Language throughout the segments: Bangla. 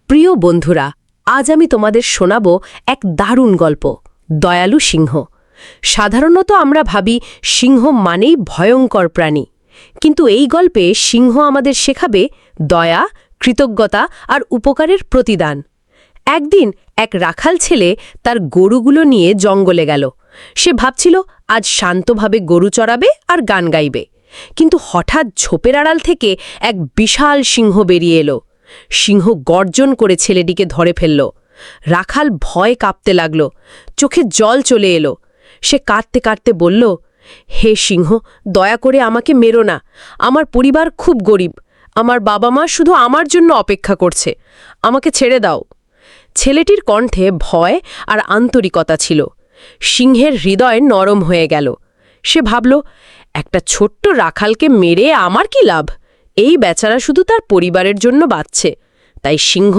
প্রিয় বন্ধুরা, আজ আমি তোমাদের শোনাব এক দারুণ গল্প, দয়ালু সিংহ। সাধারণত আমরা ভাবি সিংহ মানেই ভয়ঙ্কর প্রাণী, কিন্তু এই গল্পে সিংহ আমাদের শেখাবে দয়া, কৃতজ্ঞতা আর উপকারের প্রতিদান। একদিন এক রাখাল ছেলে তার গরুগুলো নিয়ে জঙ্গলে গেল। সে ভাবছিল আজ শান্তভাবে গরু চড়াবে আর গান গাইবে, কিন্তু হঠাৎ ঝোপের আড়াল থেকে এক বিশাল সিংহ বেরিয়ে এলো। সিংহ গর্জন করে ছেলেটিকে ধরে ফেলল। রাখাল ভয়ে কাঁপতে লাগল, চোখে জল চলে এলো। সে কাঁদতে কাঁদতে বলল, হে সিংহ, দয়া করে আমাকে মেরো না। আমার পরিবার খুব গরিব, আমার বাবা মা শুধু আমার জন্য অপেক্ষা করছে, আমাকে ছেড়ে দাও। ছেলেটির কণ্ঠে ভয় আর আন্তরিকতা ছিল। সিংহের হৃদয় নরম হয়ে গেল। সে ভাবল, একটা ছোট্ট রাখালকে মেরে আমার কি লাভ? এই বেচারা শুধু তার পরিবারের জন্য বাঁচছে। তাই সিংহ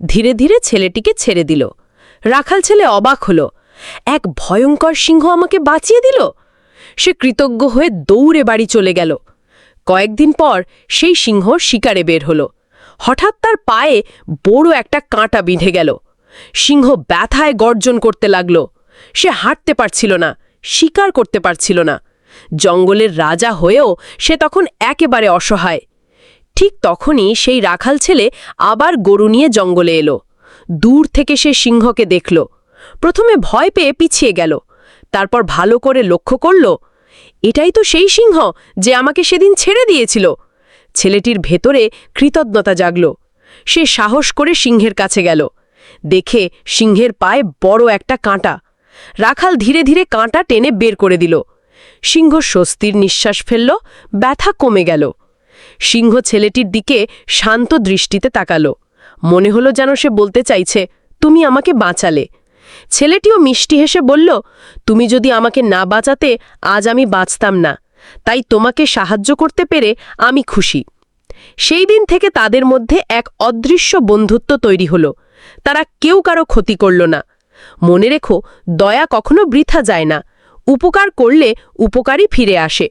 ধীরে ধীরে ছেলেটিকে ছেড়ে দিল। রাখাল ছেলে অবাক হল, এক ভয়ঙ্কর সিংহ আমাকে বাঁচিয়ে দিল। সে কৃতজ্ঞ হয়ে দৌড়ে বাড়ি চলে গেল। কয়েকদিন পর সেই সিংহ শিকারে বের হল। হঠাৎ তার পায়ে বড় একটা কাঁটা বিঁধে গেল। সিংহ ব্যথায় গর্জন করতে লাগল। সে হাঁটতে পারছিল না, শিকার করতে পারছিল না। জঙ্গলের রাজা হয়েও সে তখন একেবারে অসহায়। ঠিক তখনই সেই রাখাল ছেলে আবার গরু নিয়ে জঙ্গলে এলো। দূর থেকে সে সিংহকে দেখল। প্রথমে ভয় পেয়ে পিছিয়ে গেল, তারপর ভালো করে লক্ষ্য করল, এটাই তো সেই সিংহ যে আমাকে সেদিন ছেড়ে দিয়েছিল। ছেলেটির ভেতরে কৃতজ্ঞতা জাগল। সে সাহস করে সিংহের কাছে গেল। দেখে সিংহের পায়ে বড় একটা কাঁটা। রাখাল ধীরে ধীরে কাঁটা টেনে বের করে দিল। সিংহ স্বস্তির নিঃশ্বাস ফেলল, ব্যথা কমে গেল। সিংহ ছেলেটির দিকে শান্ত দৃষ্টিতে তাকালো। মনে হলো যেন সে বলতে চাইছে, তুমি আমাকে বাঁচালে। ছেলেটিও মিষ্টি হেসে বলল, তুমি যদি আমাকে না বাঁচাতে আজ আমি বাঁচতাম না, তাই তোমাকে সাহায্য করতে পেরে আমি খুশি। সেই দিন থেকে তাদের মধ্যে এক অদৃশ্য বন্ধুত্ব তৈরি হলো। তারা কেউ কারো ক্ষতি করল না। মনে রেখো, দয়া কখনো বৃথা যায় না, উপকার করলে উপকারই ফিরে আসে।